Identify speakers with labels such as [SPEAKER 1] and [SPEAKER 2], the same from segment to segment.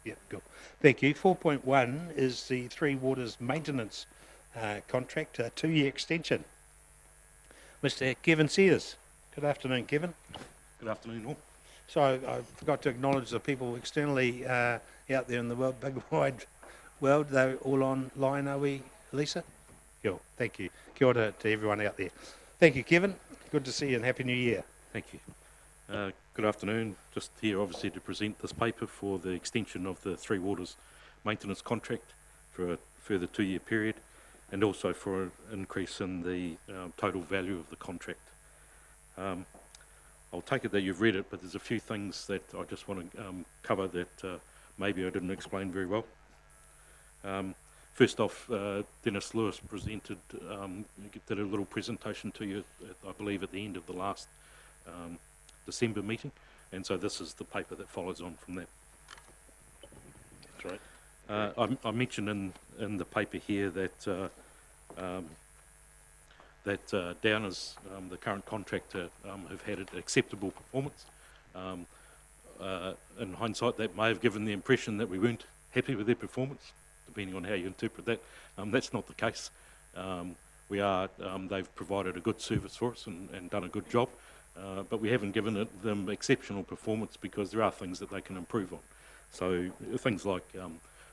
[SPEAKER 1] Yeah, good. Thank you. 4.1 is the Three Waters maintenance contract, a 2-year extension. Mr. Kevin Sears. Good afternoon, Kevin.
[SPEAKER 2] Good afternoon, all.
[SPEAKER 1] So I forgot to acknowledge the people externally out there in the world, big wide world. They're all online, are we, Lisa? Cool. Thank you. Kia ora to everyone out there. Thank you, Kevin. Good to see you and Happy New Year.
[SPEAKER 2] Thank you. Good afternoon. Just here, obviously, to present this paper for the extension of the Three Waters maintenance contract for a further 2-year period, and also for an increase in the total value of the contract. I'll take it that you've read it, but there's a few things that I just want to cover that maybe I didn't explain very well. First off, Dennis Lewis presented, did a little presentation to you, I believe, at the end of the last December meeting, and so this is the paper that follows on from that.
[SPEAKER 1] That's right.
[SPEAKER 2] I mentioned in the paper here that Downers, the current contractor, have had an acceptable performance. In hindsight, that may have given the impression that we weren't happy with their performance, depending on how you interpret that. That's not the case. They've provided a good service for us and done a good job, but we haven't given them exceptional performance because there are things that they can improve on. So things like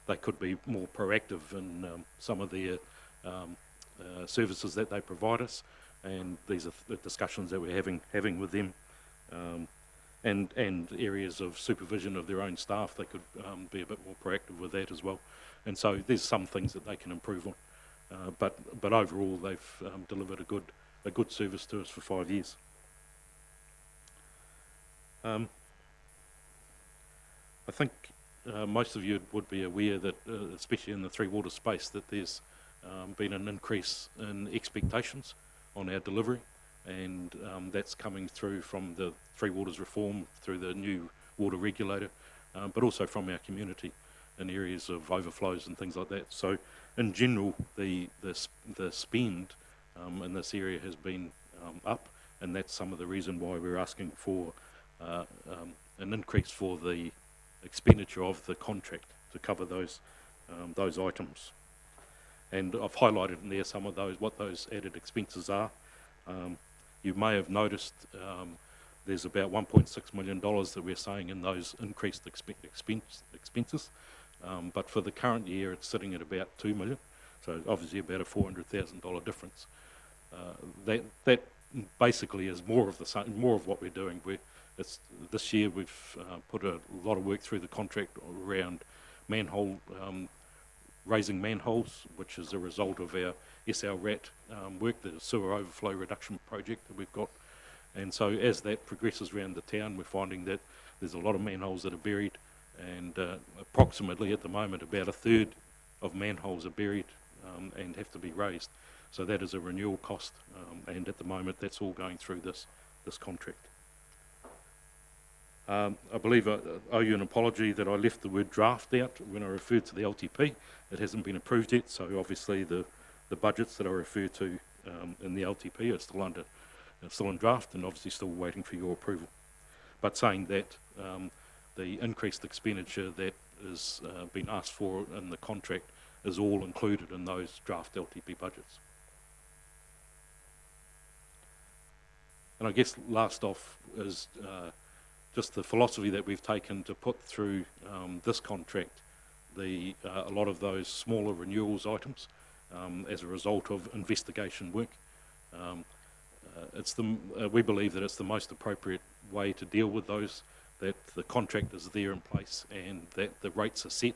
[SPEAKER 2] they could be more proactive in some of their services that they provide us, and these are the discussions that we're having with them, and areas of supervision of their own staff. They could be a bit more proactive with that as well, and so there's some things that they can improve on, but overall they've delivered a good service to us for 5 years. I think most of you would be aware that, especially in the Three Waters space, that there's been an increase in expectations on our delivery, and that's coming through from the Three Waters reform, through the new water regulator, but also from our community in areas of overflows and things like that. So in general, the spend in this area has been up, and that's some of the reason why we're asking for an increase for the expenditure of the contract to cover those items. And I've highlighted in there some of what those added expenses are. You may have noticed there's about $1.6 million that we're saying in those increased expenses, but for the current year it's sitting at about $2 million, so obviously about a $400,000 difference. That basically is more of what we're doing. This year we've put a lot of work through the contract around raising manholes, which is a result of our SLRAT work, the sewer overflow reduction project that we've got. And so as that progresses around the town, we're finding that there's a lot of manholes that are buried, and approximately at the moment about a third of manholes are buried and have to be raised. So that is a renewal cost, and at the moment that's all going through this contract. I believe I owe you an apology that I left the word draft out when I referred to the LTP. It hasn't been approved yet, so obviously the budgets that I refer to in the LTP are still in draft, and obviously still waiting for your approval. But saying that, the increased expenditure that is been asked for in the contract is all included in those draft LTP budgets. And I guess last off is just the philosophy that we've taken to put through this contract, a lot of those smaller renewals items as a result of investigation work. We believe that it's the most appropriate way to deal with those, that the contract is there in place and that the rates are set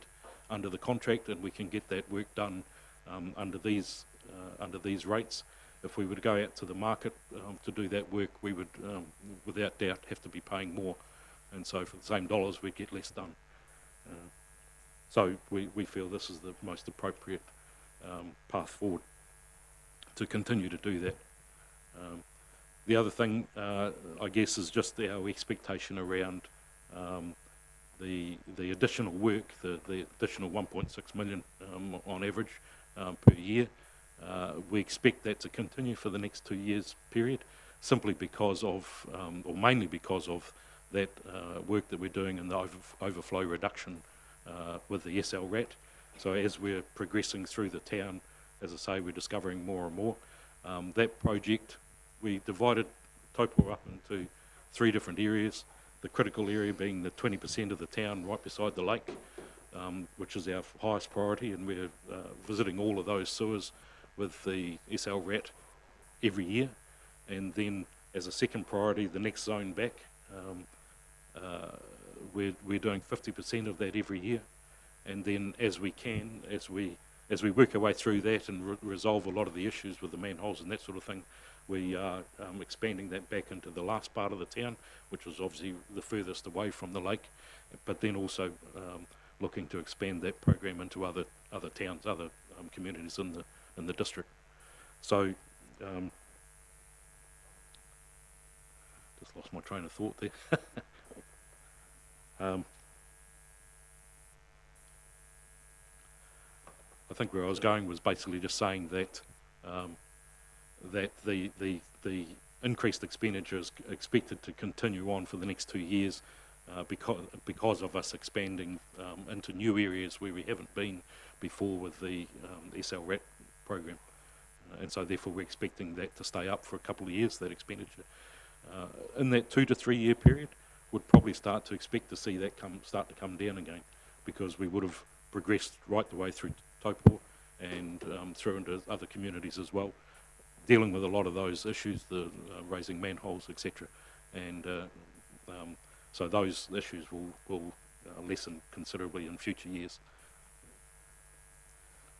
[SPEAKER 2] under the contract, and we can get that work done under these rates. If we were to go out to the market to do that work, we would, without doubt, have to be paying more, and so for the same dollars we'd get less done. So we feel this is the most appropriate path forward to continue to do that. The other thing, I guess, is just our expectation around the additional work, the additional 1.6 million on average per year. We expect that to continue for the next 2 years period, simply because of, or mainly because of that work that we're doing in the overflow reduction with the SL-RAT. So as we're progressing through the town, as I say, we're discovering more and more. That project, we divided Taupo up into 3 different areas, the critical area being the 20% of the town right beside the lake, which is our highest priority, and we're visiting all of those sewers with the SL-RAT every year. And then as a second priority, the next zone back, we're doing 50% of that every year. And then as we can, as we work our way through that and resolve a lot of the issues with the manholes and that sort of thing, we are expanding that back into the last part of the town, which was obviously the furthest away from the lake, but then also looking to expand that program into other towns, other communities in the district. So just lost my train of thought there. I think where I was going was basically just saying that that the increased expenditure is expected to continue on for the next 2 years because of us expanding into new areas where we haven't been before with the SL-RAT program. And so therefore we're expecting that to stay up for a couple of years, that expenditure. In that 2 to 3 year period, we'd probably start to expect to see that start to come down again, because we would have progressed right the way through Taupo and through into other communities as well, dealing with a lot of those issues, the raising manholes, etc. And so those issues will lessen considerably in future years.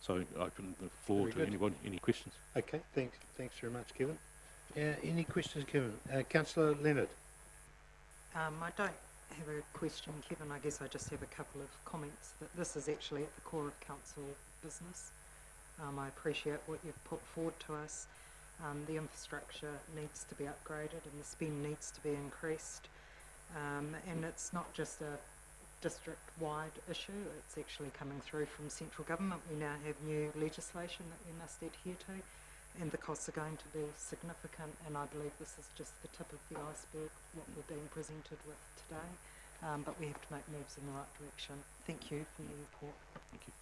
[SPEAKER 2] So open the floor to anybody. Any questions?
[SPEAKER 1] Okay, thanks very much, Kevin. Any questions, Kevin? Councillor Leonard.
[SPEAKER 3] I don't have a question, Kevin. I guess I just have a couple of comments that this is actually at the core of council business. I appreciate what you've put forward to us. The infrastructure needs to be upgraded and the spend needs to be increased. And it's not just a district-wide issue, it's actually coming through from central government. We now have new legislation that we must adhere to, and the costs are going to be significant, and I believe this is just the tip of the iceberg, what we're being presented with today, but we have to make moves in the right direction. Thank you for your report.
[SPEAKER 2] Thank you.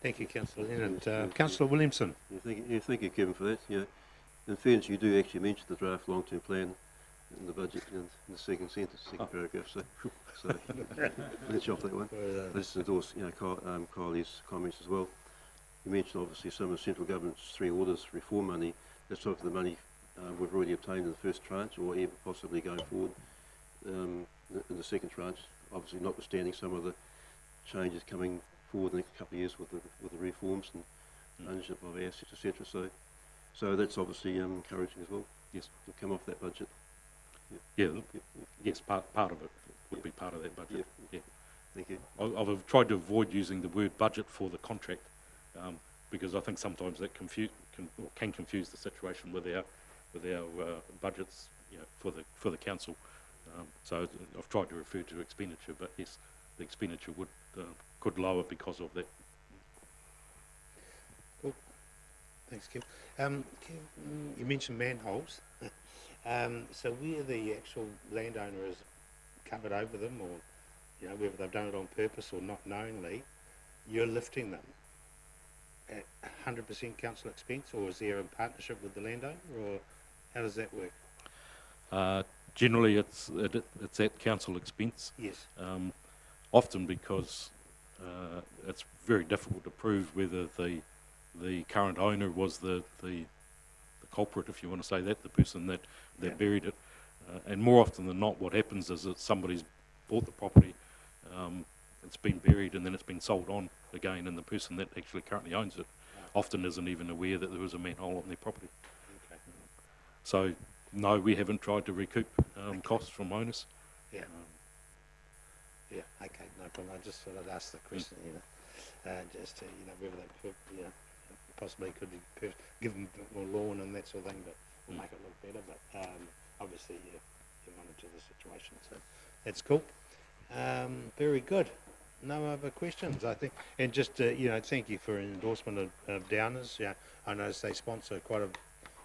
[SPEAKER 1] Thank you, Councillor Leonard. Councillor Williamson.
[SPEAKER 4] Thank you, Kevin, for that. In fairness, you do actually mention the draft long-term plan in the budget in the second sentence, second paragraph. So let's off that one. Let's endorse, Kylie's comments as well. You mentioned obviously some of the central government's 3 orders reform money. That's sort of the money we've already obtained in the first tranche, or even possibly going forward in the second tranche. Obviously, notwithstanding some of the changes coming forward in the next couple of years with the reforms and ownership of assets, etc. So that's obviously encouraging as well.
[SPEAKER 2] Yes,
[SPEAKER 4] to come off that budget.
[SPEAKER 2] Yes, part of it would be part of that budget. Yeah.
[SPEAKER 4] Thank you.
[SPEAKER 2] I've tried to avoid using the word budget for the contract, because I think sometimes that can confuse the situation with our budgets, for the council. So I've tried to refer to expenditure, but yes, the expenditure could lower because of that.
[SPEAKER 1] Cool. Thanks, Kim. You mentioned manholes. So where the actual landowner has covered over them, or whether they've done it on purpose or not knowingly, you're lifting them at 100% council expense, or is there a partnership with the landowner, or how does that work?
[SPEAKER 2] Generally, it's at council expense.
[SPEAKER 1] Yes.
[SPEAKER 2] Often because it's very difficult to prove whether the current owner was the culprit, if you want to say that, the person that buried it. And more often than not, what happens is that somebody's bought the property, it's been buried, and then it's been sold on again, and the person that actually currently owns it often isn't even aware that there was a manhole on their property.
[SPEAKER 1] Okay.
[SPEAKER 2] So, no, we haven't tried to recoup costs from owners.
[SPEAKER 1] Yeah. Okay, no problem. I just thought I'd ask the question, just to, whether they possibly could give them more lawn and that sort of thing, but we'll make it look better. But obviously, you monitor the situation, so that's cool. Very good. No other questions, I think. And just thank you for an endorsement of Downers. I notice they sponsor quite a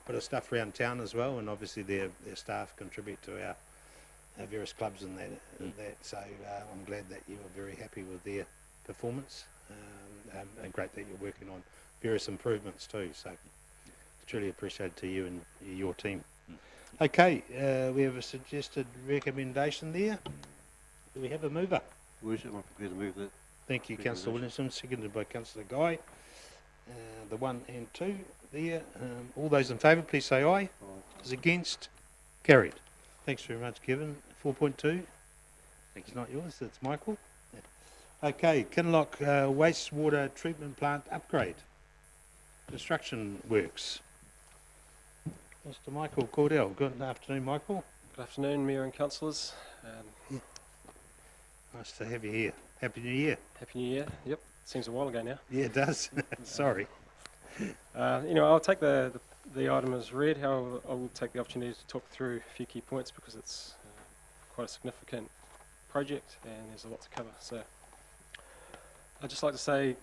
[SPEAKER 1] bit of stuff around town as well, and obviously their staff contribute to our various clubs and that. So I'm glad that you were very happy with their performance, and great that you're working on various improvements too. So truly appreciated to you and your team. Okay, we have a suggested recommendation there. Do we have a mover?
[SPEAKER 4] Worship, I'm prepared to move that.
[SPEAKER 1] Thank you, Councillor Williamson, seconded by Councillor Guy. The 1 and 2 there. All those in favour, please say aye. Those against? Carried. Thanks very much, Kevin. 4.2. It's not yours, it's Michael. Okay, Kinloch wastewater treatment plant upgrade. Construction works. Mr. Michael Cordell. Good afternoon, Michael.
[SPEAKER 5] Good afternoon, Mayor and Councillors.
[SPEAKER 1] Nice to have you here. Happy New Year.
[SPEAKER 5] Happy New Year. Yep, seems a while ago now.
[SPEAKER 1] Yeah, it does. Sorry.
[SPEAKER 5] I'll take the item as read. However, I will take the opportunity to talk through a few key points because it's quite a significant project and there's a lot to cover. So I'd just like to say,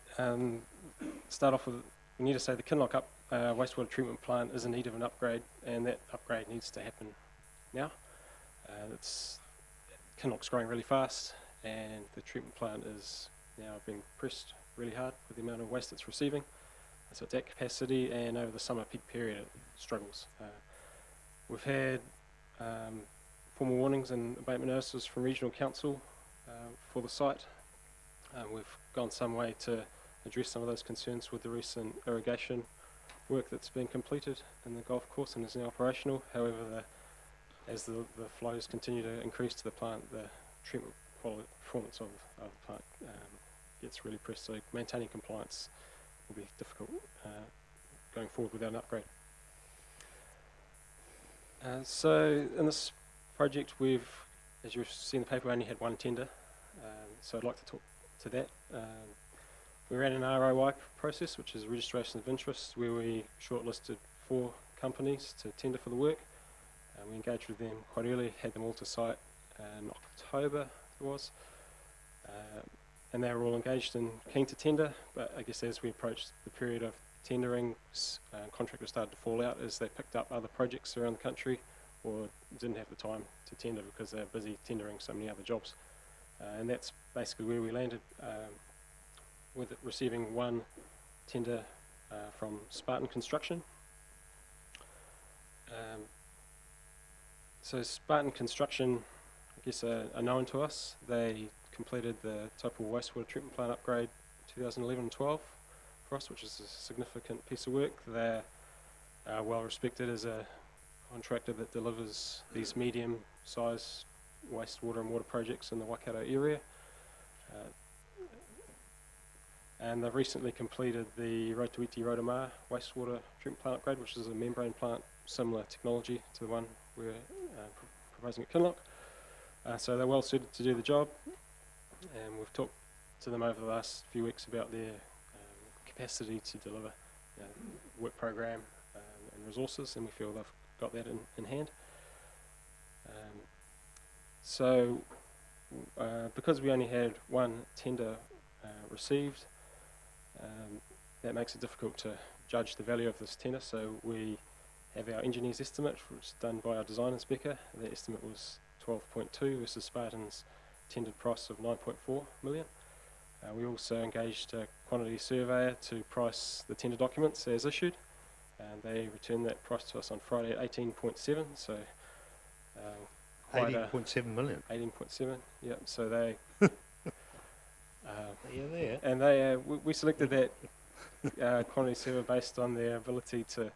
[SPEAKER 5] start off with, we need to say the Kinloch wastewater treatment plant is in need of an upgrade, and that upgrade needs to happen now. Kinloch's growing really fast, and the treatment plant is now being pressed really hard with the amount of waste it's receiving. So it's at capacity, and over the summer peak period it struggles. We've had formal warnings and abatement notices from Regional Council for the site. We've gone some way to address some of those concerns with the recent irrigation work that's been completed in the golf course and is now operational. However, as the flows continue to increase to the plant, the treatment quality performance of the plant gets really pressed. So maintaining compliance will be difficult going forward without an upgrade. So in this project, as you've seen in the paper, we only had one tender. So I'd like to talk to that. We ran an ROI process, which is registration of interest, where we shortlisted 4 companies to tender for the work. We engaged with them quite early, had them all to site in October, it was. And they were all engaged and keen to tender, but I guess as we approached the period of tendering, contractors started to fall out as they picked up other projects around the country or didn't have the time to tender because they're busy tendering so many other jobs. And that's basically where we landed, with it receiving one tender from Spartan Construction. So Spartan Construction, I guess, are known to us. They completed the Taupō wastewater treatment plant upgrade 2011-12 for us, which is a significant piece of work. They're well respected as a contractor that delivers these medium-sized wastewater and water projects in the whakaaro area. And they've recently completed the ratou wastewater treatment plant upgrade, which is a membrane plant, similar technology to the one we're proposing at Kinloch. So they're well suited to do the job, and we've talked to them over the last few weeks about their capacity to deliver work program and resources, and we feel they've got that in hand. So because we only had one tender received, that makes it difficult to judge the value of this tender. So we have our engineer's estimate, which is done by our design inspector. The estimate was 12.2 versus Spartan's tendered price of 9.4 million. We also engaged a quantity surveyor to price the tender documents as issued, and they returned that price to us on Friday at 18.7. So
[SPEAKER 1] 18.7 million.
[SPEAKER 5] 18.7. Yep. So they.
[SPEAKER 1] You're there.
[SPEAKER 5] And they we selected that quantity survey based on their ability to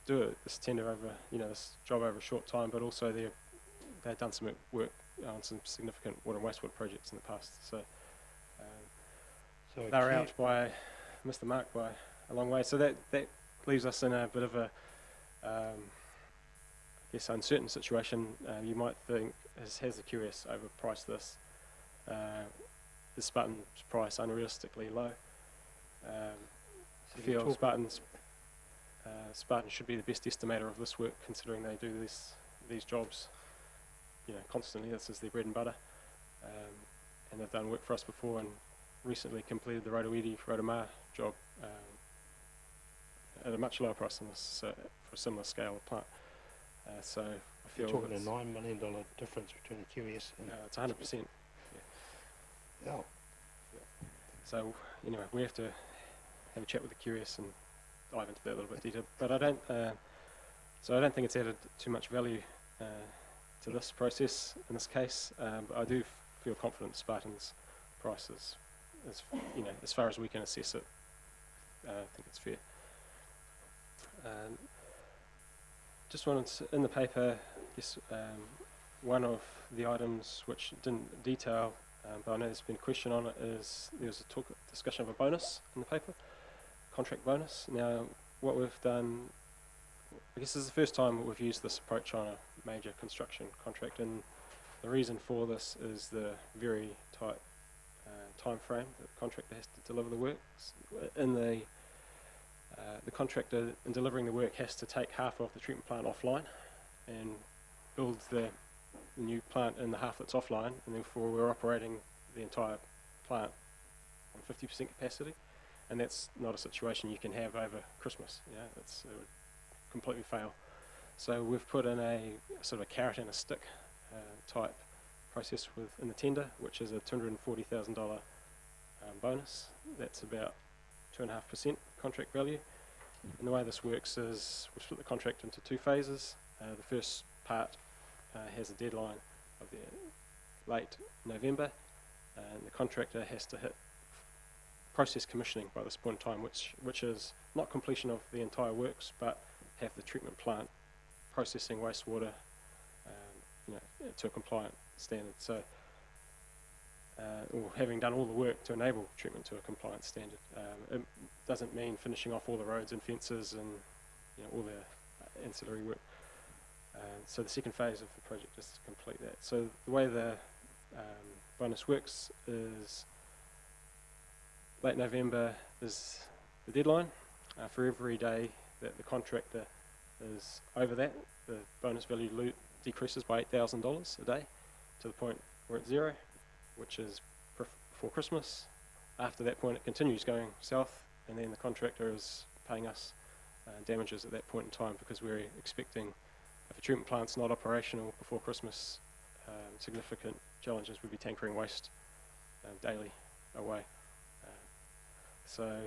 [SPEAKER 5] do this tender over, this job over a short time, but also they've done some work on some significant water and wastewater projects in the past. So they were out by Mr. Mark by a long way. So that leaves us in a bit of a, I guess, uncertain situation. You might think, has the QS overpriced this? Is Spartan's price unrealistically low? I feel Spartan should be the best estimator of this work, considering they do these jobs, constantly. This is their bread and butter, and they've done work for us before, and recently completed the ratou job at a much lower price than this for a similar scale of plant. So I feel
[SPEAKER 1] you're talking a $9 million difference between the QS and
[SPEAKER 5] it's 100%.
[SPEAKER 1] Oh.
[SPEAKER 5] So, anyway, we have to have a chat with the QS and dive into that a little bit deeper. But I don't, so I don't think it's added too much value to this process in this case. But I do feel confident Spartan's price is, as far as we can assess it, I think it's fair. Just wanted to, in the paper, one of the items which didn't detail, but I know there's been a question on it, is there was a discussion of a bonus in the paper, contract bonus. Now, what we've done, I guess this is the first time we've used this approach on a major construction contract, and the reason for this is the very tight time frame that the contractor has to deliver the works. The contractor in delivering the work has to take half of the treatment plant offline and build the new plant in the half that's offline, and therefore we're operating the entire plant on 50% capacity, and that's not a situation you can have over Christmas. It would completely fail. So we've put in a sort of a carrot and a stick type process in the tender, which is a $240,000 bonus. That's about 2.5% contract value. And the way this works is we split the contract into two phases. The first part has a deadline of the late November, and the contractor has to hit process commissioning by this point in time, which is not completion of the entire works, but have the treatment plant processing wastewater to a compliant standard. So, or having done all the work to enable treatment to a compliant standard. It doesn't mean finishing off all the roads and fences and all the ancillary work. So the second phase of the project is to complete that. So the way the bonus works is late November is the deadline. For every day that the contractor is over that, the bonus value decreases by $8,000 a day to the point where it's zero, which is before Christmas. After that point, it continues going south, and then the contractor is paying us damages at that point in time, because we're expecting, if a treatment plant's not operational before Christmas, significant challenges would be tankering waste daily away. So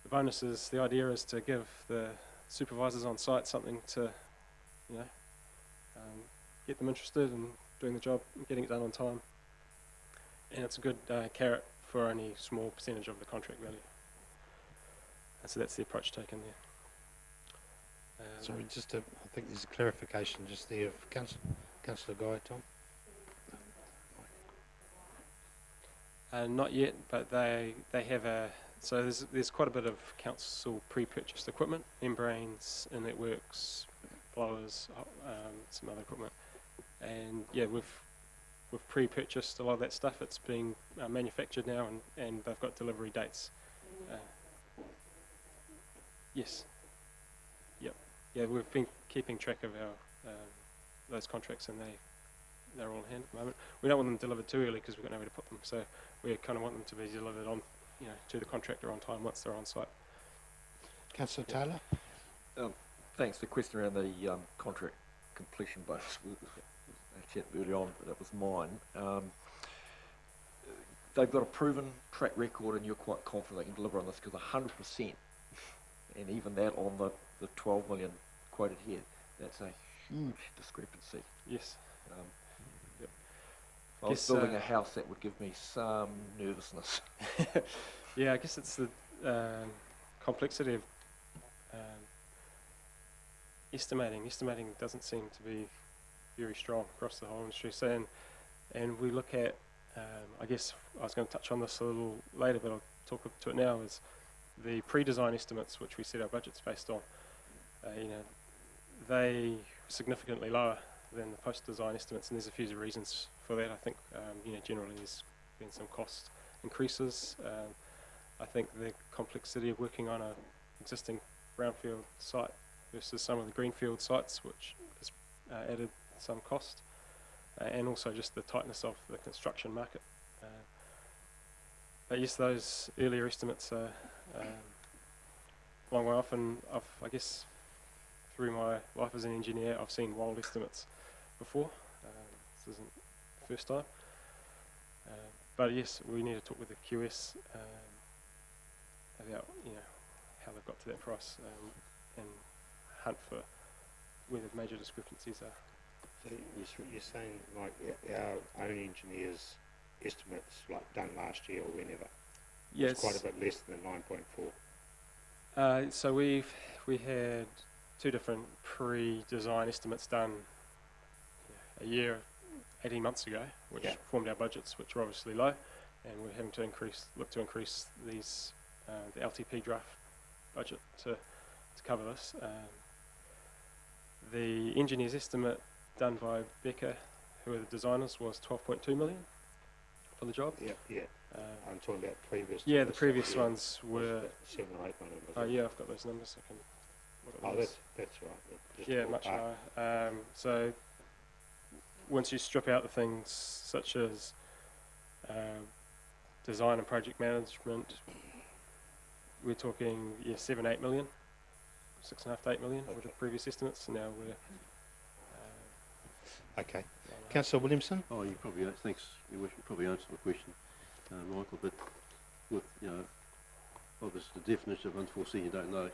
[SPEAKER 5] the bonus is, the idea is to give the supervisors on site something to, get them interested in doing the job and getting it done on time. And it's a good carrot for only a small percentage of the contract value. And so that's the approach taken there.
[SPEAKER 1] Sorry, I think there's a clarification just there of Councillor Guy,
[SPEAKER 5] Tom. Not yet, but they have so there's quite a bit of council pre-purchased equipment, membranes, inlet works, blowers, some other equipment, and we've pre-purchased a lot of that stuff. It's being manufactured now, and they've got delivery dates. Yes. Yep. Yeah, we've been keeping track of our those contracts, and they're all in hand at the moment. We don't want them delivered too early because we've got nowhere to put them. So we kind of want them to be delivered on, to the contractor on time once they're on site.
[SPEAKER 1] Councillor Taylor.
[SPEAKER 6] Thanks. The question around the contract completion bonus. I chatted early on, but that was mine. They've got a proven track record, and you're quite confident they can deliver on this, because 100%, and even that on the 12 million quoted here, that's a huge discrepancy.
[SPEAKER 5] Yes.
[SPEAKER 6] If I was building a house, that would give me some nervousness.
[SPEAKER 5] Yeah, I guess it's the complexity of estimating. Estimating doesn't seem to be very strong across the whole industry. So, and we look at, I guess I was going to touch on this a little later, but I'll talk to it now, is the pre-design estimates, which we set our budgets based on. They significantly lower than the post-design estimates, and there's a few reasons for that. I think, generally there's been some cost increases. I think the complexity of working on an existing brownfield site versus some of the greenfield sites, which has added some cost, and also just the tightness of the construction market. But yes, those earlier estimates are a long way off, and I guess through my life as an engineer, I've seen wild estimates before. This isn't the first time. But yes, we need to talk with the QS about how they've got to that price and hunt for where the major discrepancies are.
[SPEAKER 1] So you're saying like our own engineers' estimates like done last year or whenever
[SPEAKER 5] Yes.
[SPEAKER 1] was quite a bit less than 9.4.
[SPEAKER 5] So we had 2 different pre-design estimates done a year, 18 months ago, which formed our budgets, which were obviously low, and we're having to look to increase these the LTP draft budget to cover this. The engineer's estimate done by Becca, who are the designers, was 12.2 million for the job.
[SPEAKER 1] Yeah. I'm talking about previous.
[SPEAKER 5] Yeah,
[SPEAKER 1] to
[SPEAKER 5] the
[SPEAKER 1] this,
[SPEAKER 5] previous
[SPEAKER 1] yeah,
[SPEAKER 5] ones were.
[SPEAKER 1] 7 or 8 million.
[SPEAKER 5] Oh yeah, I've got those numbers. I can look at
[SPEAKER 1] Oh,
[SPEAKER 5] those.
[SPEAKER 1] that's right. Just
[SPEAKER 5] Yeah,
[SPEAKER 1] ballpark.
[SPEAKER 5] much higher. So once you strip out the things such as design and project management, we're talking 7-8 million, 6.5 to 8 million with the previous estimates. And now we're
[SPEAKER 1] Okay. Councillor Williamson?
[SPEAKER 4] Oh, you probably, thanks, you probably answered the question, Michael, but with, obviously the definition of unforeseen, you don't know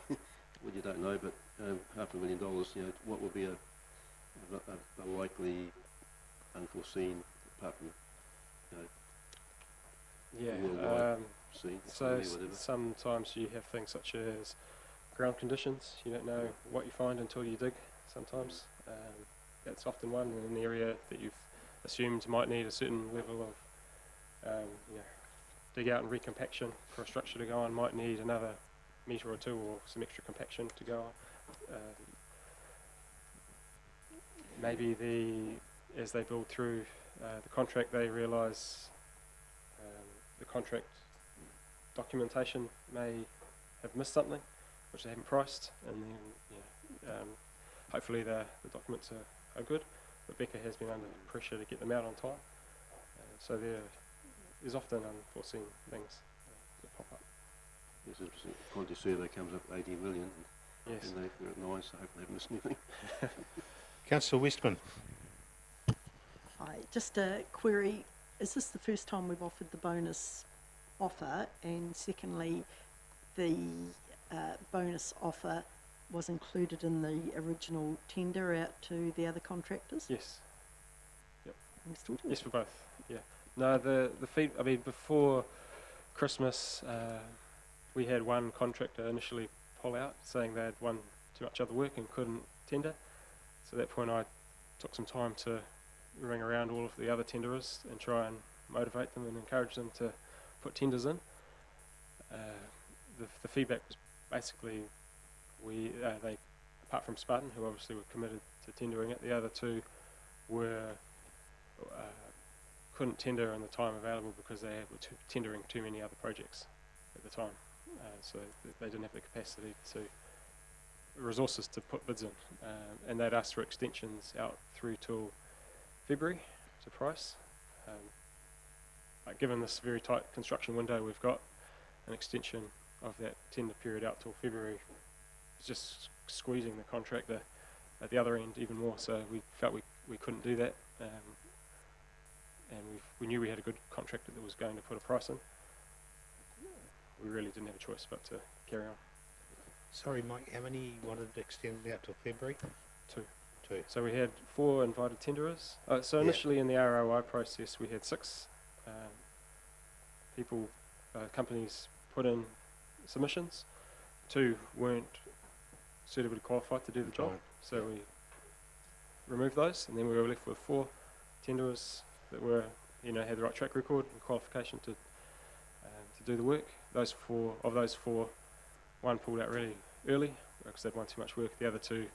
[SPEAKER 4] what you don't know, but $500,000, what would be a likely unforeseen, apart from, worldwide scene,
[SPEAKER 5] so
[SPEAKER 4] whatever.
[SPEAKER 5] sometimes you have things such as ground conditions. You don't know what you find until you dig sometimes. That's often one in an area that you've assumed might need a certain level of dig out and recompaction for a structure to go on, might need another metre or 2 or some extra compaction to go on. Maybe as they build through the contract, they realise the contract documentation may have missed something which they haven't priced, and then hopefully the documents are good, but Becca has been under pressure to get them out on time. So there's often unforeseen things that pop up.
[SPEAKER 4] It's interesting, the quantity survey comes up 80 million,
[SPEAKER 5] Yes.
[SPEAKER 4] and they're at 9, so hopefully they haven't missed anything.
[SPEAKER 1] Councillor Westman?
[SPEAKER 7] Hi, just a query. Is this the first time we've offered the bonus offer? And secondly, the bonus offer was included in the original tender out to the other contractors?
[SPEAKER 5] Yes.
[SPEAKER 7] Understood?
[SPEAKER 5] Yes, for both. Yeah. No, the feed. I mean, before Christmas, we had one contractor initially pull out, saying they had won too much other work and couldn't tender. So at that point, I took some time to ring around all of the other tenderers and try and motivate them and encourage them to put tenders in. The feedback was basically they, apart from Spartan, who obviously were committed to tendering it, the other 2 were couldn't tender in the time available because they were tendering too many other projects at the time. So they didn't have the capacity to resources to put bids in, and they'd asked for extensions out through till February to price. Given this very tight construction window we've got, an extension of that tender period out till February is just squeezing the contractor at the other end even more, so we felt we couldn't do that, and we knew we had a good contractor that was going to put a price in. We really didn't have a choice but to carry on.
[SPEAKER 1] Sorry, Mike, how many wanted to extend it out till February?
[SPEAKER 5] 2.
[SPEAKER 1] 2.
[SPEAKER 5] So we had 4 invited tenderers. So initially in the ROI process we had 6 companies put in submissions. 2 weren't suitably qualified to do the job, so we removed those, and then we were left with 4 tenderers that were, had the right track record and qualification to do the work. Those 4, 1 pulled out really early because they'd won too much work. The other 2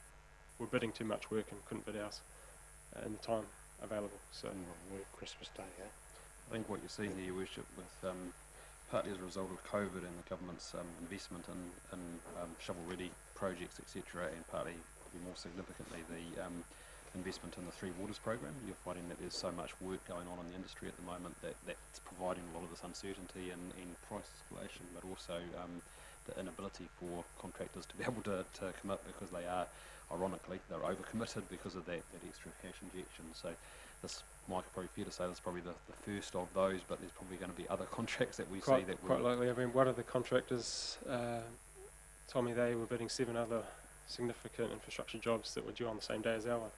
[SPEAKER 5] were bidding too much work and couldn't bid ours in the time available. So
[SPEAKER 1] Christmas Day, yeah.
[SPEAKER 8] I think what you're seeing there, Your Worship, with partly as a result of COVID and the government's investment in shovel-ready projects, etc., and partly, more significantly, the investment in the Three Waters program, you're finding that there's so much work going on in the industry at the moment that's providing a lot of this uncertainty and price escalation, but also the inability for contractors to be able to commit because they are, ironically, they're overcommitted because of that extra cash injection. So this, Mike, probably fair to say this is probably the first of those, but there's probably going to be other contracts that we see that
[SPEAKER 5] Quite
[SPEAKER 8] will...
[SPEAKER 5] likely. I mean, one of the contractors told me they were bidding 7 other significant infrastructure jobs that were due on the same day as our one.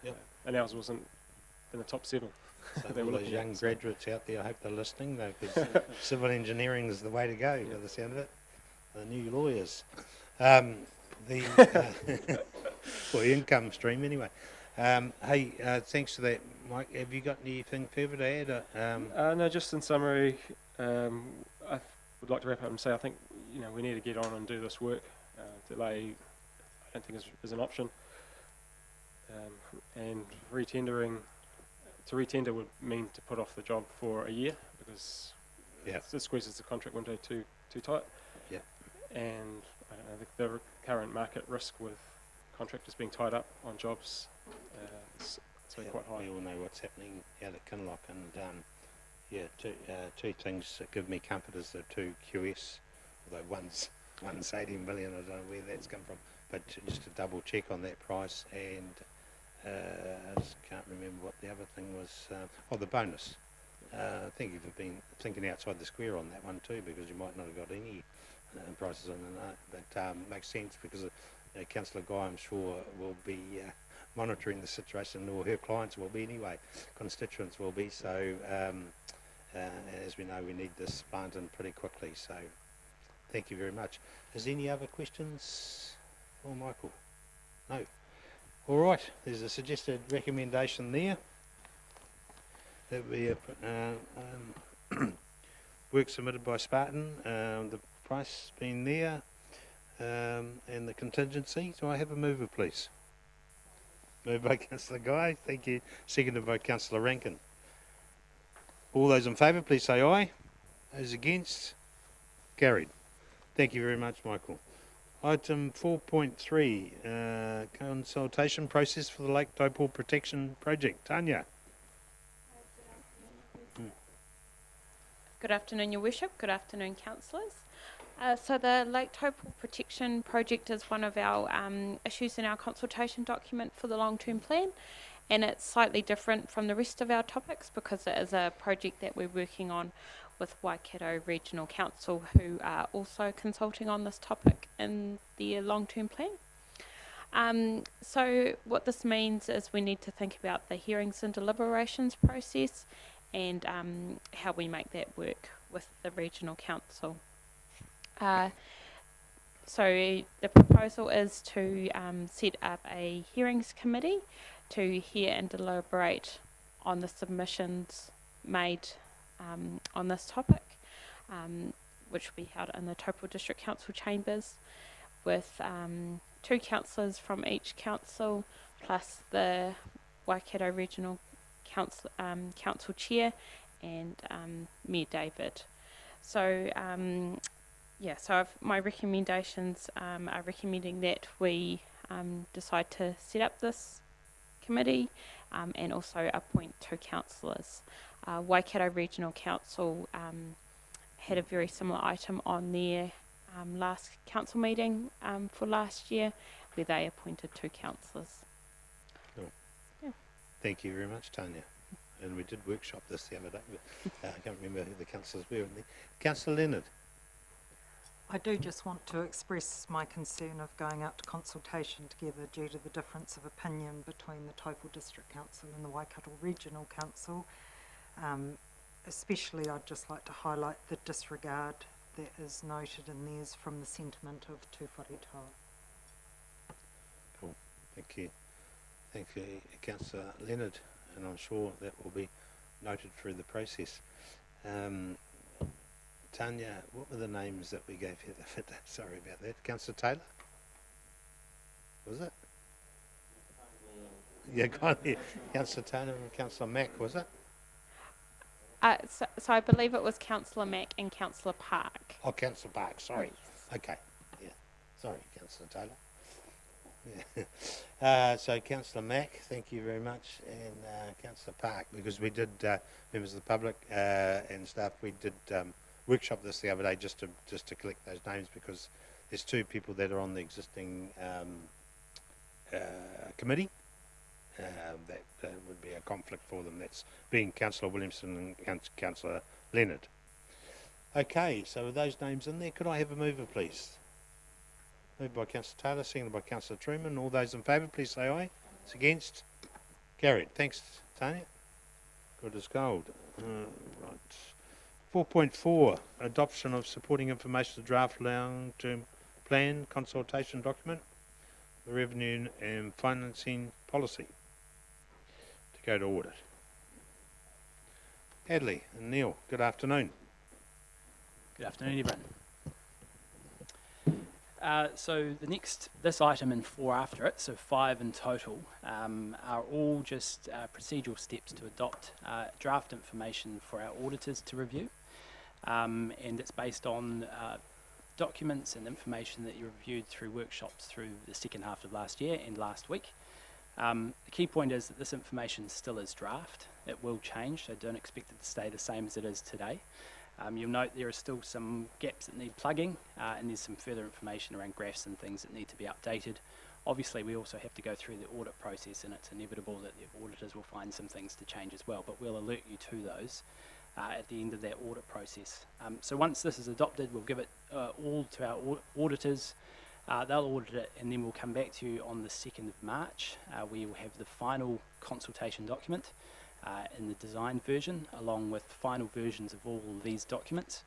[SPEAKER 1] Yep.
[SPEAKER 5] And ours wasn't in the top 7.
[SPEAKER 1] So
[SPEAKER 5] They
[SPEAKER 1] all
[SPEAKER 5] were
[SPEAKER 1] those
[SPEAKER 5] looking
[SPEAKER 1] young
[SPEAKER 5] at, so-
[SPEAKER 1] graduates out there, I hope they're listening, though, because civil engineering is the way to go, by the sound of it. The new lawyers. For income stream, anyway. Hey, thanks for that, Mike. Have you got anything further to add?
[SPEAKER 5] No, just in summary, I would like to wrap up and say I think we need to get on and do this work. Delay, I don't think is an option. And to retender would mean to put off the job for a year because it squeezes the contract window too tight. Yeah. And I don't know, the current market risk with contractors being tied up on jobs it's been quite high.
[SPEAKER 1] We all know what's happening out at Kinloch, and two things that give me comfort is the 2 QS, although one's 18 million, I don't know where that's come from, but just to double check on that price, and I just can't remember what the other thing was. The bonus. Thank you for being thinking outside the square on that one too, because you might not have got any prices on it, but makes sense because Councillor Guy, I'm sure, will be monitoring the situation, or her clients will be anyway, constituents will be, so as we know, we need this plant in pretty quickly, so thank you very much. Is there any other questions for Michael? No. All right, there's a suggested recommendation there that we work submitted by Spartan, the price being there, and the contingency. Do I have a mover, please? Moved by Councillor Guy, thank you. Seconded by Councillor Rankin. All those in favour, please say aye. Those against? Carried. Thank you very much, Michael. Item 4.3, consultation process for the Lake Taupō Protection Project. Tanya.
[SPEAKER 9] Good afternoon, Your Worship. Good afternoon, Councillors. So the Lake Taupō Protection Project is one of our issues in our consultation document for the long-term plan, and it's slightly different from the rest of our topics because it is a project that we're working on with Waikato Regional Council, who are also consulting on this topic in their long-term plan. So what this means is we need to think about the hearings and deliberations process and how we make that work with the Regional Council. So the proposal is to set up a hearings committee to hear and deliberate on the submissions made on this topic, which will be held in the Taupō District Council chambers with 2 councillors from each council plus the Waikato Regional Council Chair and Mayor David. So my recommendations are recommending that we decide to set up this committee and also appoint 2 councillors. Waikato Regional Council had a very similar item on their last council meeting for last year, where they appointed 2 councillors.
[SPEAKER 1] Cool.
[SPEAKER 9] Yeah.
[SPEAKER 1] Thank you very much, Tanya. And we did workshop this the other day, but I can't remember who the councillors were. Councillor Leonard.
[SPEAKER 3] I do just want to express my concern of going out to consultation together due to the difference of opinion between the Taupō District Council and the Waikato Regional Council. Especially, I'd just like to highlight the disregard that is noted in theirs from the sentiment of Tū Wharetoa.
[SPEAKER 1] Cool. Thank you. Thank you, Councillor Leonard, and I'm sure that will be noted through the process. Tanya, what were the names that we gave you? Sorry about that. Councillor Taylor? Was it? Yeah, Councillor Taylor and Councillor Mack, was it?
[SPEAKER 9] So I believe it was Councillor Mack and Councillor Park.
[SPEAKER 1] Oh, Councillor Park, sorry. Okay, yeah. Sorry, Councillor Taylor. Yeah. So Councillor Mack, thank you very much, and Councillor Park, because we did, members of the public and staff, we did workshop this the other day just to collect those names, because there's 2 people that are on the existing committee, that would be a conflict for them. That's being Councillor Williamson and Councillor Leonard. Okay, so with those names in there, could I have a mover, please? Moved by Councillor Taylor, seconded by Councillor Truman. All those in favour, please say aye. It's against. Carried. Thanks, Tanya. Good as gold. Right. 4.4, adoption of supporting information to draft long-term plan consultation document, the revenue and financing policy to go to audit. Hadley and Neil, good afternoon.
[SPEAKER 10] Good afternoon, everyone. So this item and 4 after it, so 5 in total, are all just procedural steps to adopt draft information for our auditors to review. And it's based on documents and information that you reviewed through workshops through the second half of last year and last week. The key point is that this information still is draft. It will change, so don't expect it to stay the same as it is today. You'll note there are still some gaps that need plugging, and there's some further information around graphs and things that need to be updated. Obviously, we also have to go through the audit process, and it's inevitable that the auditors will find some things to change as well, but we'll alert you to those at the end of that audit process. So once this is adopted, we'll give it all to our auditors. They'll audit it, and then we'll come back to you on the 2nd of March. We will have the final consultation document in the design version, along with final versions of all of these documents,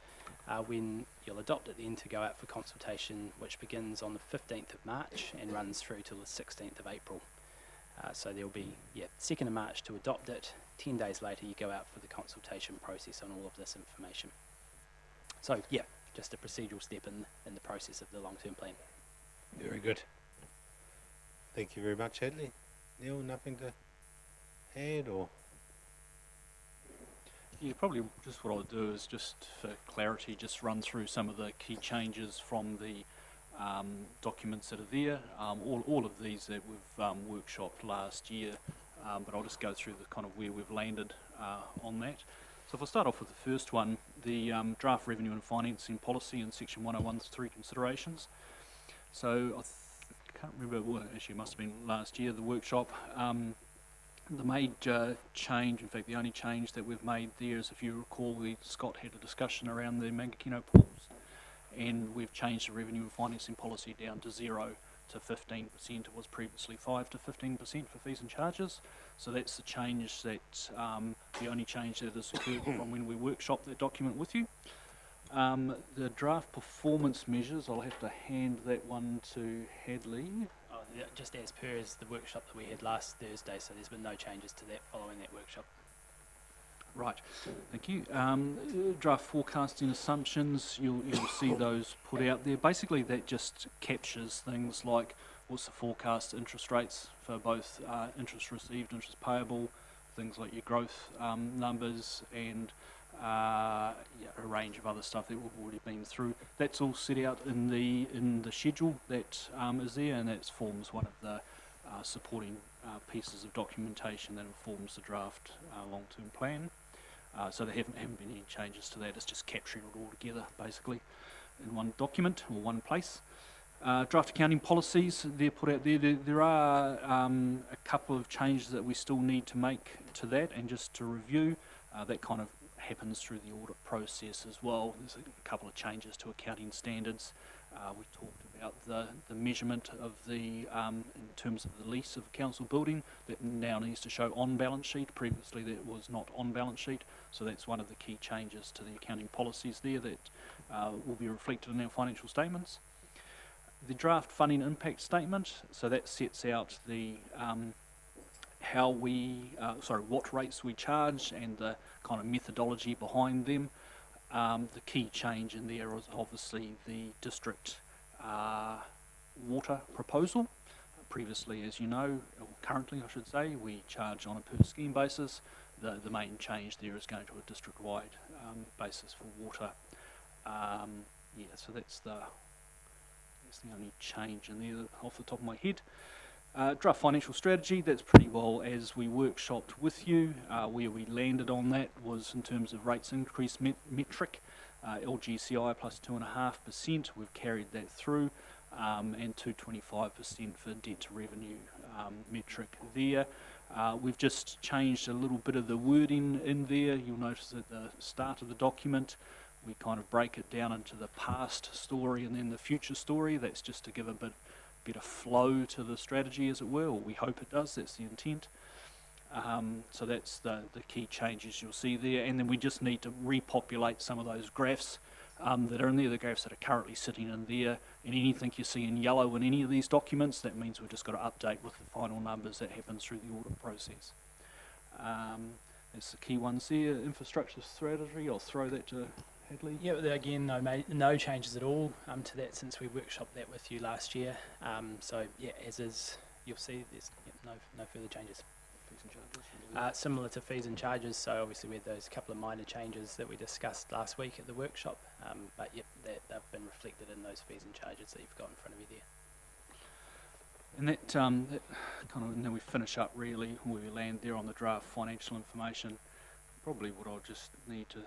[SPEAKER 10] when you'll adopt it then to go out for consultation, which begins on the 15th of March and runs through till the 16th of April. So there'll be, 2nd of March to adopt it. 10 days later, you go out for the consultation process on all of this information. So, just a procedural step in the process of the long-term plan.
[SPEAKER 1] Very good. Thank you very much, Hadley. Neil, nothing to add or?
[SPEAKER 11] Yeah, probably just what I'll do is just for clarity, just run through some of the key changes from the documents that are there. All of these that we've workshopped last year, but I'll just go through the kind of where we've landed on that. So if I start off with the first one, the draft revenue and financing policy in section 101's 3 considerations. So I can't remember, well, actually it must have been last year, the workshop. The major change, in fact the only change that we've made there is, if you recall, Scott had a discussion around the Mangakino pools, and we've changed the revenue and financing policy down to 0 to 15%. It was previously 5 to 15% for fees and charges. So that's the change that, the only change that has occurred from when we workshopped that document with you. The draft performance measures, I'll have to hand that one to Hadley.
[SPEAKER 10] Just as per as the workshop that we had last Thursday, so there's been no changes to that following that workshop.
[SPEAKER 11] Right, thank you. Draft forecasting assumptions, you'll see those put out there. Basically that just captures things like what's the forecast interest rates for both interest received, interest payable, things like your growth numbers, and a range of other stuff that we've already been through. That's all set out in the schedule that is there, and that forms one of the supporting pieces of documentation that informs the draft long-term plan. So there haven't been any changes to that. It's just capturing it all together basically in one document or one place. Draft accounting policies, they're put out there. There are a couple of changes that we still need to make to that, and just to review, that kind of happens through the audit process as well. There's a couple of changes to accounting standards. We talked about the measurement of the, in terms of the lease of a council building, that now needs to show on balance sheet. Previously that was not on balance sheet, so that's one of the key changes to the accounting policies there that will be reflected in our financial statements. The draft funding impact statement, so that sets out the what rates we charge and the kind of methodology behind them. The key change in there is obviously the district water proposal. Previously, as you know, or currently I should say, we charge on a per scheme basis. The main change there is going to a district-wide basis for water. So that's the only change in there off the top of my head. Draft financial strategy, that's pretty well as we workshopped with you. Where we landed on that was in terms of rates increase metric, LGCI plus 2.5%, we've carried that through, and 2.25% for debt to revenue metric there. We've just changed a little bit of the wording in there. You'll notice at the start of the document, we kind of break it down into the past story and then the future story. That's just to give a bit of flow to the strategy, as it were, or we hope it does. That's the intent. So that's the key changes you'll see there. And then we just need to repopulate some of those graphs that are in there, the graphs that are currently sitting in there. And anything you see in yellow in any of these documents, that means we've just got to update with the final numbers that happens through the audit process. That's the key ones there. Infrastructure strategy, I'll throw that to Hadley.
[SPEAKER 10] Yeah, again, no changes at all to that since we workshopped that with you last year. So yeah, as is, you'll see there's no further changes.
[SPEAKER 11] Fees and charges.
[SPEAKER 10] Similar to fees and charges, so obviously we had those couple of minor changes that we discussed last week at the workshop, but yep, they've been reflected in those fees and charges that you've got in front of you there.
[SPEAKER 11] And that kind of, and then we finish up really where we land there on the draft financial information. Probably what I'll just need to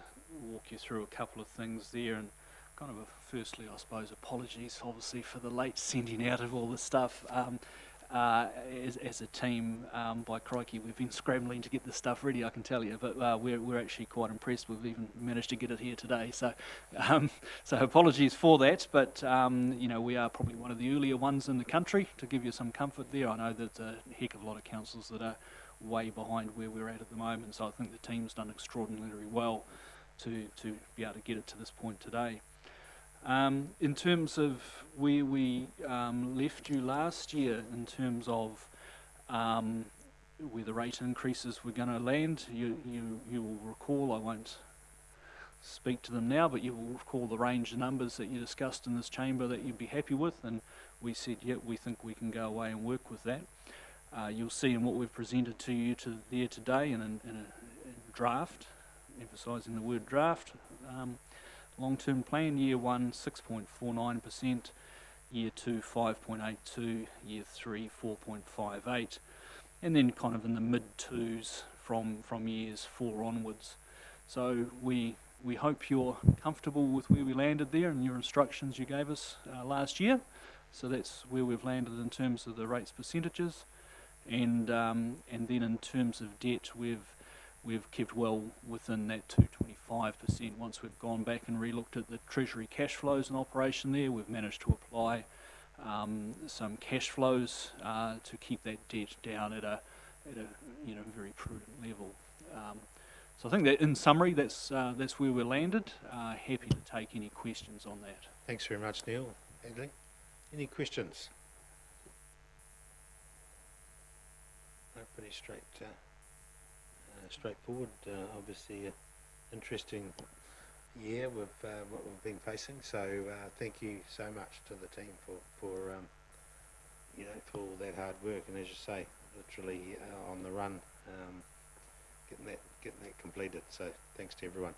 [SPEAKER 11] walk you through a couple of things there, and kind of firstly, I suppose, apologies obviously for the late sending out of all this stuff. As a team, by crikey, we've been scrambling to get this stuff ready, I can tell you, but we're actually quite impressed we've even managed to get it here today. So so apologies for that, but you know, we are probably one of the earlier ones in the country, to give you some comfort there. I know that a heck of a lot of councils that are way behind where we're at the moment, so I think the team's done extraordinarily well to be able to get it to this point today. In terms of where we left you last year, in terms of where the rate increases were going to land, you will recall, I won't speak to them now, but you will recall the range of numbers that you discussed in this chamber that you'd be happy with, and we said, yeah, we think we can go away and work with that. You'll see in what we've presented to you there today in a draft, emphasising the word draft, long-term plan, year 1, 6.49%, year 2, 5.82%, year 3, 4.58%, and then kind of in the mid-2s from years 4 onwards. So we hope you're comfortable with where we landed there and your instructions you gave us last year. So that's where we've landed in terms of the rates percentages, and then in terms of debt, we've kept well within that 225%. Once we've gone back and re-looked at the treasury cash flows in operation there, we've managed to apply some cash flows to keep that debt down at a very prudent level. So I think that in summary, that's where we're landed. Happy to take any questions on that.
[SPEAKER 1] Thanks very much, Neil. Hadley, any questions? No, pretty straightforward. Obviously, interesting year with what we've been facing. So thank you so much to the team for all that hard work. And as you say, literally on the run, getting that completed. So thanks to everyone.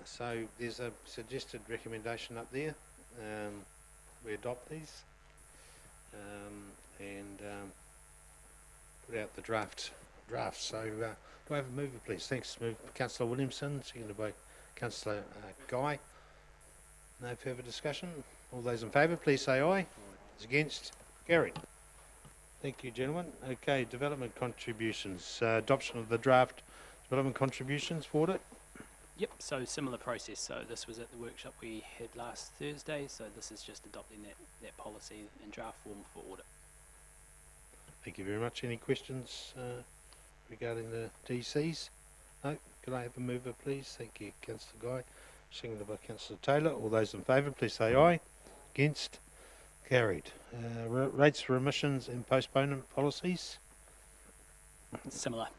[SPEAKER 1] So there's a suggested recommendation up there. We adopt these and put out the draft. So do I have a mover, please? Thanks. Move Councillor Williamson, seconded by Councillor Guy. No further discussion. All those in favour, please say aye. Those against, carried. Thank you, gentlemen. Okay, development contributions. Adoption of the draft development contributions for audit.
[SPEAKER 10] Yep, so similar process. So this was at the workshop we had last Thursday, so this is just adopting that policy in draft form for audit.
[SPEAKER 1] Thank you very much. Any questions regarding the DCs? No? Could I have a mover, please? Thank you, Councillor Guy. Seconded by Councillor Taylor. All those in favour, please say aye. Against? Carried. Rates for remissions and postponement policies?
[SPEAKER 10] Similar.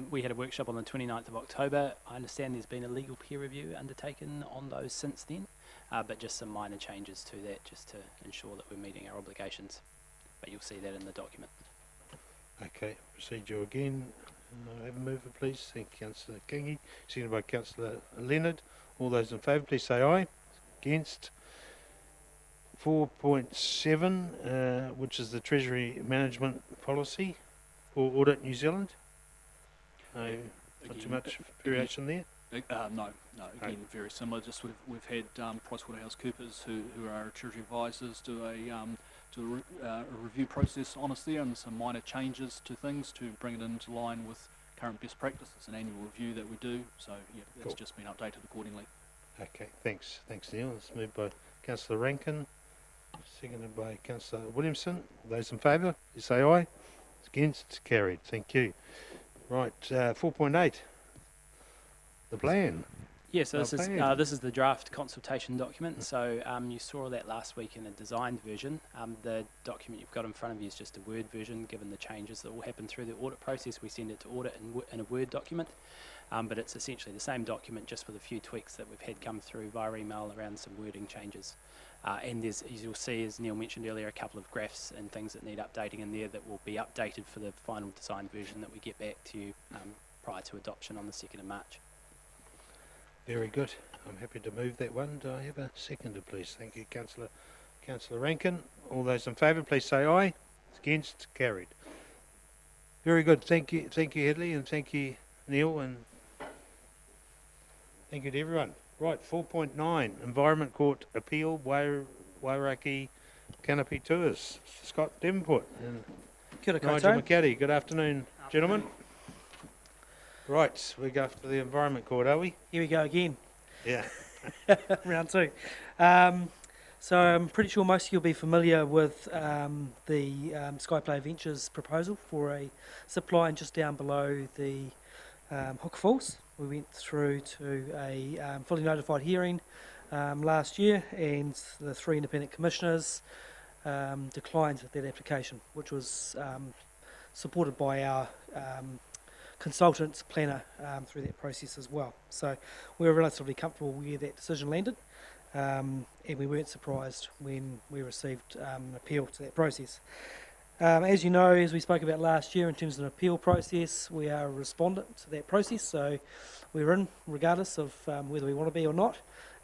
[SPEAKER 10] We had a workshop on the 29th of October. I understand there's been a legal peer review undertaken on those since then, but just some minor changes to that just to ensure that we're meeting our obligations. But you'll see that in the document.
[SPEAKER 1] Okay, procedure again. Have a mover, please. Thank you, Councillor Kingi. Seconded by Councillor Leonard. All those in favour, please say aye. Against? 4.7, which is the Treasury Management Policy for Audit New Zealand. No, not too much variation there.
[SPEAKER 11] No, again, very similar. Just we've had PricewaterhouseCoopers, who are our Treasury advisors, do a do a review process on us there and some minor changes to things to bring it into line with current best practice. It's an annual review that we do, so yeah, it's
[SPEAKER 1] Cool.
[SPEAKER 11] just been updated accordingly.
[SPEAKER 1] Okay, thanks. Thanks, Neil. It's moved by Councillor Rankin, seconded by Councillor Williamson. Those in favour, you say aye. Against, carried. Thank you. Right, 4.8. The plan.
[SPEAKER 10] Yeah, so
[SPEAKER 1] plan.
[SPEAKER 10] this is the draft consultation document. So you saw that last week in a designed version. The document you've got in front of you is just a Word version. Given the changes that will happen through the audit process, we send it to audit in a Word document. But it's essentially the same document, just with a few tweaks that we've had come through via email around some wording changes. And there's, as you'll see, as Neil mentioned earlier, a couple of graphs and things that need updating in there that will be updated for the final design version that we get back to you prior to adoption on the 2nd of March.
[SPEAKER 1] Very good. I'm happy to move that one. Do I have a seconder, please? Thank you, Councillor Rankin. All those in favour, please say aye. Against, carried. Very good. Thank you, Hedley, and thank you, Neil, and thank you to everyone. Right, 4.9, Environment Court Appeal, Wairaki Canopy Tours. Scott Davenport and
[SPEAKER 12] Kia ora
[SPEAKER 1] Nigel
[SPEAKER 12] koutou.
[SPEAKER 1] McCaddy. Good afternoon, gentlemen. Right, we go after the Environment Court, are we?
[SPEAKER 12] Here we go again,
[SPEAKER 1] Yeah.
[SPEAKER 12] round two. So I'm pretty sure most of you will be familiar with the Skyplay Ventures proposal for a zip line just down below the Hook Falls. We went through to a fully notified hearing last year, and the 3 independent commissioners declined that application, which was supported by our consultants, planner through that process as well. So we were relatively comfortable where that decision landed, and we weren't surprised when we received an appeal to that process. As you know, as we spoke about last year, in terms of an appeal process, we are a respondent to that process, so we're in regardless of whether we want to be or not.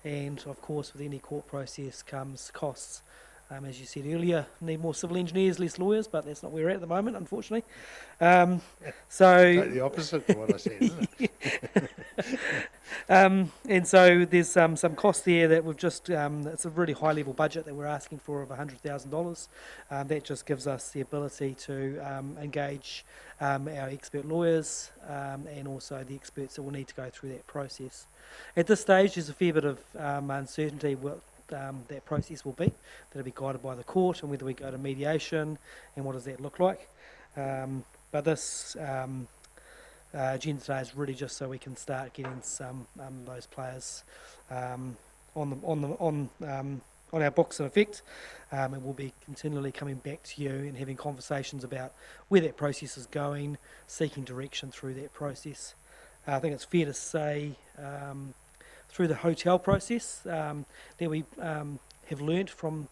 [SPEAKER 12] And of course, with any court process comes costs. As you said earlier, need more civil engineers, less lawyers, but that's not where we're at the moment, unfortunately.
[SPEAKER 1] Totally opposite to what I said, isn't it?
[SPEAKER 12] And so there's some cost there that we've just, it's a really high level budget that we're asking for of $100,000. That just gives us the ability to engage our expert lawyers and also the experts that will need to go through that process. At this stage, there's a fair bit of uncertainty what that process will be. That'll be guided by the court, and whether we go to mediation and what does that look like. But this agenda today is really just so we can start getting some those players on our books in effect, and we'll be continually coming back to you and having conversations about where that process is going, seeking direction through that process. I think it's fair to say through the hotel process that we have learnt from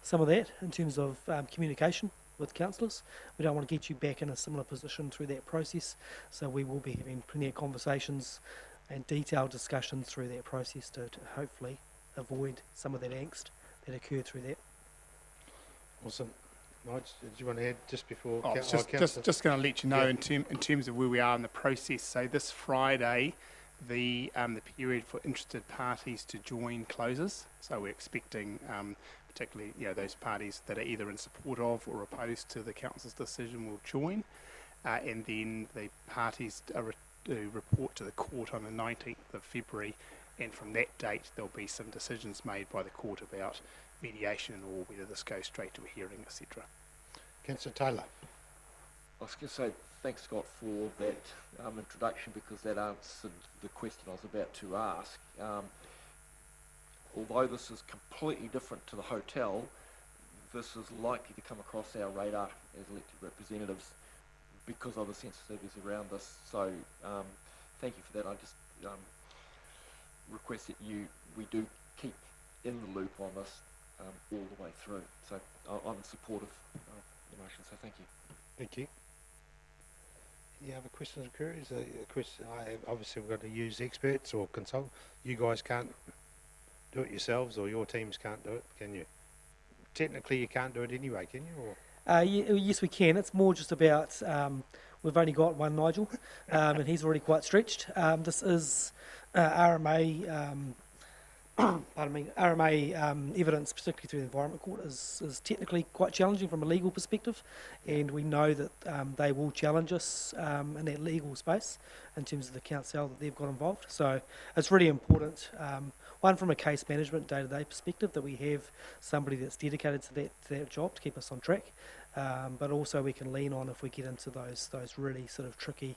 [SPEAKER 12] some of that in terms of communication with councillors. We don't want to get you back in a similar position through that process, so we will be having plenty of conversations and detailed discussions through that process to hopefully avoid some of that angst that occurred through that.
[SPEAKER 1] Awesome. Nigel, did you want to add just before?
[SPEAKER 13] Just going to let you know in terms of where we are in the process. So this Friday, the period for interested parties to join closes. So we're expecting, particularly those parties that are either in support of or opposed to the council's decision will join, and then the parties to report to the court on the 19th of February, and from that date there'll be some decisions made by the court about mediation or whether this goes straight to a hearing, etc.
[SPEAKER 1] Councillor Taylor.
[SPEAKER 6] I was going to say thanks, Scott, for that introduction, because that answered the question I was about to ask. Although this is completely different to the hotel, this is likely to come across our radar as elected representatives because of the sensitivities around this. So thank you for that. I just request that we do keep in the loop on this all the way through. So I'm in support of the motion, so thank you.
[SPEAKER 1] Thank you. Any other questions or queries? Obviously we've got to use experts or consult. You guys can't do it yourselves, or your teams can't do it, can you? Technically you can't do it anyway, can you? Or?
[SPEAKER 12] Yes, we can. It's more just about, we've only got one Nigel, and he's already quite stretched. This is RMA, Pardon me, RMA evidence, particularly through the Environment Court, is technically quite challenging from a legal perspective, and we know that they will challenge us in that legal space in terms of the council that they've got involved. So it's really important, one from a case management day-to-day perspective, that we have somebody that's dedicated to that job to keep us on track, but also we can lean on if we get into those really sort of tricky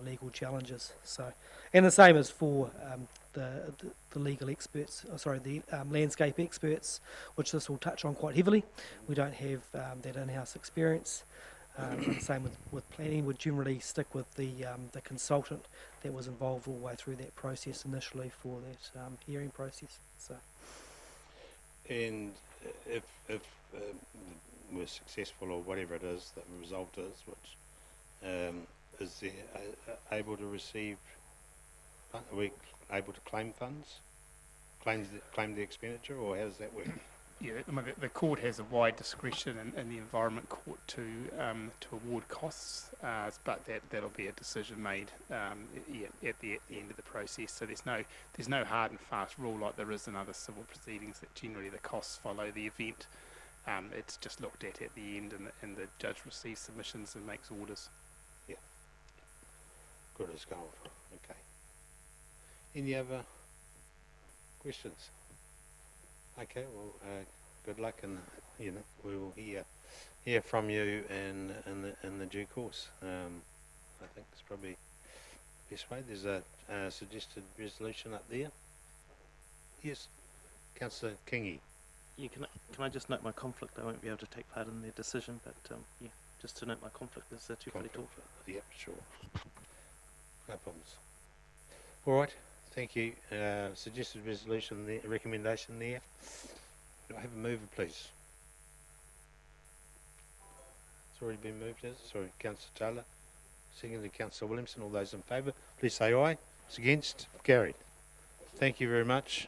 [SPEAKER 12] legal challenges. So, and the same as for the legal experts, the landscape experts, which this will touch on quite heavily. We don't have that in-house experience. And same with planning, would generally stick with the consultant that was involved all the way through that process initially for that hearing process. So,
[SPEAKER 1] And if we're successful or whatever it is that the result is, which is there able to receive? Are we able to claim funds? Claim the expenditure, or how does that work?
[SPEAKER 13] Yeah, the court has a wide discretion in the Environment Court to award costs, but that'll be a decision made at the end of the process. So there's no hard and fast rule like there is in other civil proceedings that generally the costs follow the event. It's just looked at the end, and the judge receives submissions and makes orders.
[SPEAKER 1] Yeah. Good as gold. Okay. Any other questions? Okay, well, good luck, and we will hear from you in the due course. I think it's probably the best way. There's a suggested resolution up there. Yes, Councillor Kingi.
[SPEAKER 14] Yeah, can I just note my conflict? I won't be able to take part in their decision, but yeah, just to note my conflict is that you've already talked.
[SPEAKER 1] Yep, sure. No problems. All right. Thank you. Suggested resolution, there, recommendation there. Do I have a mover, please? It's already been moved, has it? Sorry, Councillor Taylor. Seconded Councillor Williamson. All those in favour, please say aye. It's against? Carried. Thank you very much.